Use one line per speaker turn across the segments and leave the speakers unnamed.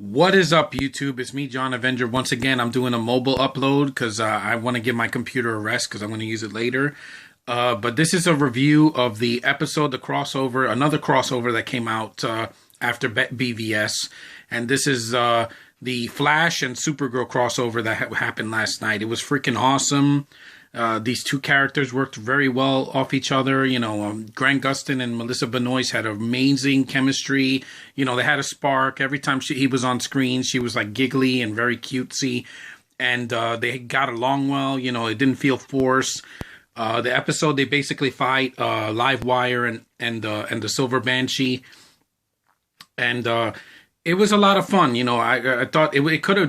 What is up, YouTube? It's me, John Avenger. Once again, I'm doing a mobile upload because I want to give my computer a rest because I'm going to use it later. But this is a review of the episode, the crossover, another crossover that came out after BVS. And this is the Flash and Supergirl crossover that happened last night. It was freaking awesome. These two characters worked very well off each other. Grant Gustin and Melissa Benoist had amazing chemistry. They had a spark. Every time he was on screen, she was like giggly and very cutesy. And they got along well. It didn't feel forced. The episode, they basically fight Livewire and the Silver Banshee. And it was a lot of fun. I thought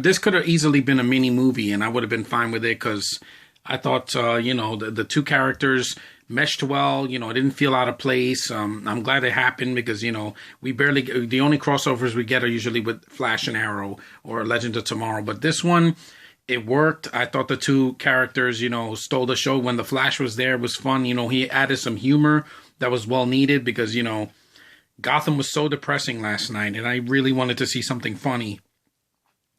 this could have easily been a mini movie, and I would have been fine with it because I thought, the two characters meshed well. It didn't feel out of place. I'm glad it happened because, the only crossovers we get are usually with Flash and Arrow or Legends of Tomorrow. But this one, it worked. I thought the two characters, stole the show. When the Flash was there, it was fun. He added some humor that was well needed because, Gotham was so depressing last night, and I really wanted to see something funny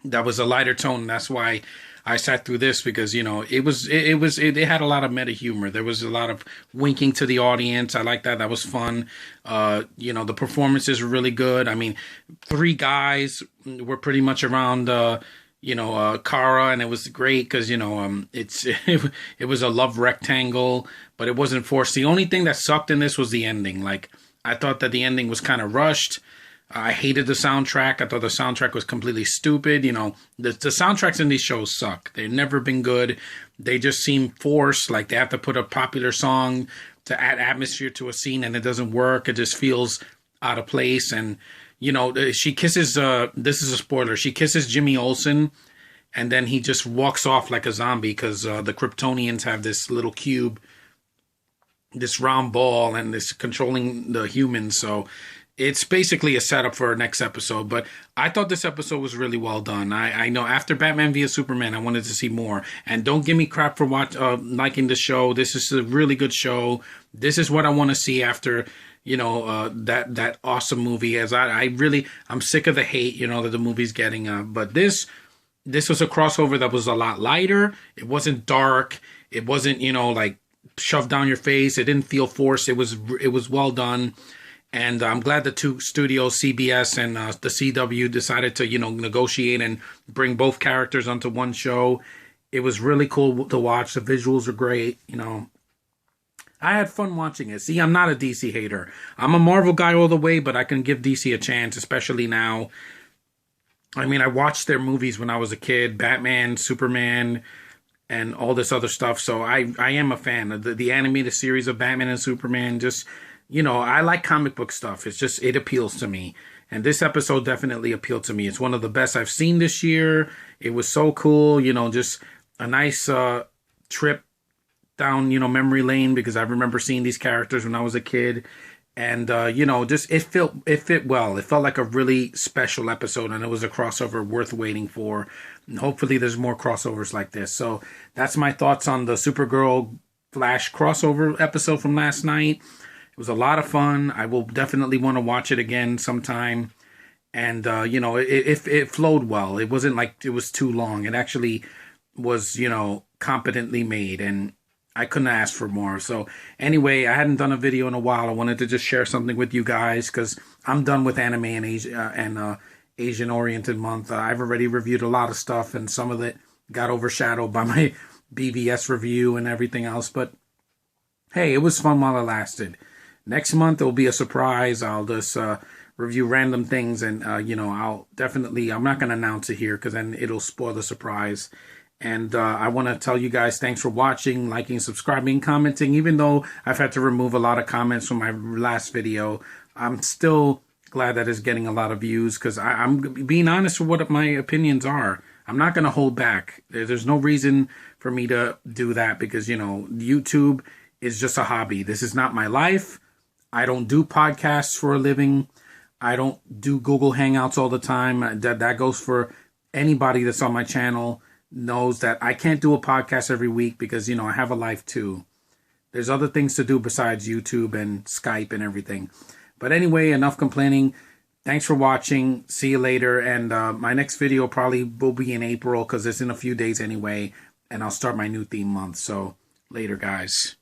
that was a lighter tone. That's why I sat through this because, it had a lot of meta humor. There was a lot of winking to the audience. I like that. That was fun. The performances were really good. I mean, three guys were pretty much around, Kara, and it was great because, it was a love rectangle, but it wasn't forced. The only thing that sucked in this was the ending. Like, I thought that the ending was kind of rushed. I hated the soundtrack. I thought the soundtrack was completely stupid. The soundtracks in these shows suck. They've never been good. They just seem forced. Like they have to put a popular song to add atmosphere to a scene, and it doesn't work. It just feels out of place. And, she kisses, this is a spoiler, she kisses Jimmy Olsen, and then he just walks off like a zombie because the Kryptonians have this little cube, this round ball, and this controlling the humans. So it's basically a setup for our next episode, but I thought this episode was really well done. I know after Batman v Superman, I wanted to see more. And don't give me crap for liking the show. This is a really good show. This is what I want to see after, that awesome movie. As I'm sick of the hate, that the movie's getting. But this was a crossover that was a lot lighter. It wasn't dark. It wasn't, like shoved down your face. It didn't feel forced. It was well done. And I'm glad the two studios, CBS and the CW, decided to, negotiate and bring both characters onto one show. It was really cool to watch. The visuals are great. I had fun watching it. See, I'm not a DC hater. I'm a Marvel guy all the way, but I can give DC a chance, especially now. I mean, I watched their movies when I was a kid, Batman, Superman, and all this other stuff. So I am a fan of the animated series of Batman and Superman. Just, I like comic book stuff. It appeals to me. And this episode definitely appealed to me. It's one of the best I've seen this year. It was so cool, just a nice trip down, memory lane because I remember seeing these characters when I was a kid. And, it fit well. It felt like a really special episode, and it was a crossover worth waiting for. And hopefully there's more crossovers like this. So that's my thoughts on the Supergirl Flash crossover episode from last night. It was a lot of fun. I will definitely want to watch it again sometime. And, it flowed well. It wasn't like it was too long. It actually was, competently made. And I couldn't ask for more. So anyway, I hadn't done a video in a while. I wanted to just share something with you guys because I'm done with anime and Asian-oriented month. I've already reviewed a lot of stuff, and some of it got overshadowed by my BVS review and everything else. But hey, it was fun while it lasted. Next month, it'll be a surprise. I'll just review random things, and, I'm not going to announce it here because then it'll spoil the surprise. And I want to tell you guys thanks for watching, liking, subscribing, commenting. Even though I've had to remove a lot of comments from my last video, I'm still glad that it's getting a lot of views because I'm being honest with what my opinions are. I'm not going to hold back. There's no reason for me to do that because, YouTube is just a hobby. This is not my life. I don't do podcasts for a living. I don't do Google Hangouts all the time. That goes for anybody that's on my channel. Knows that I can't do a podcast every week because, I have a life too. There's other things to do besides YouTube and Skype and everything. But anyway, enough complaining. Thanks for watching. See you later. And my next video probably will be in April because it's in a few days anyway. And I'll start my new theme month. So later, guys.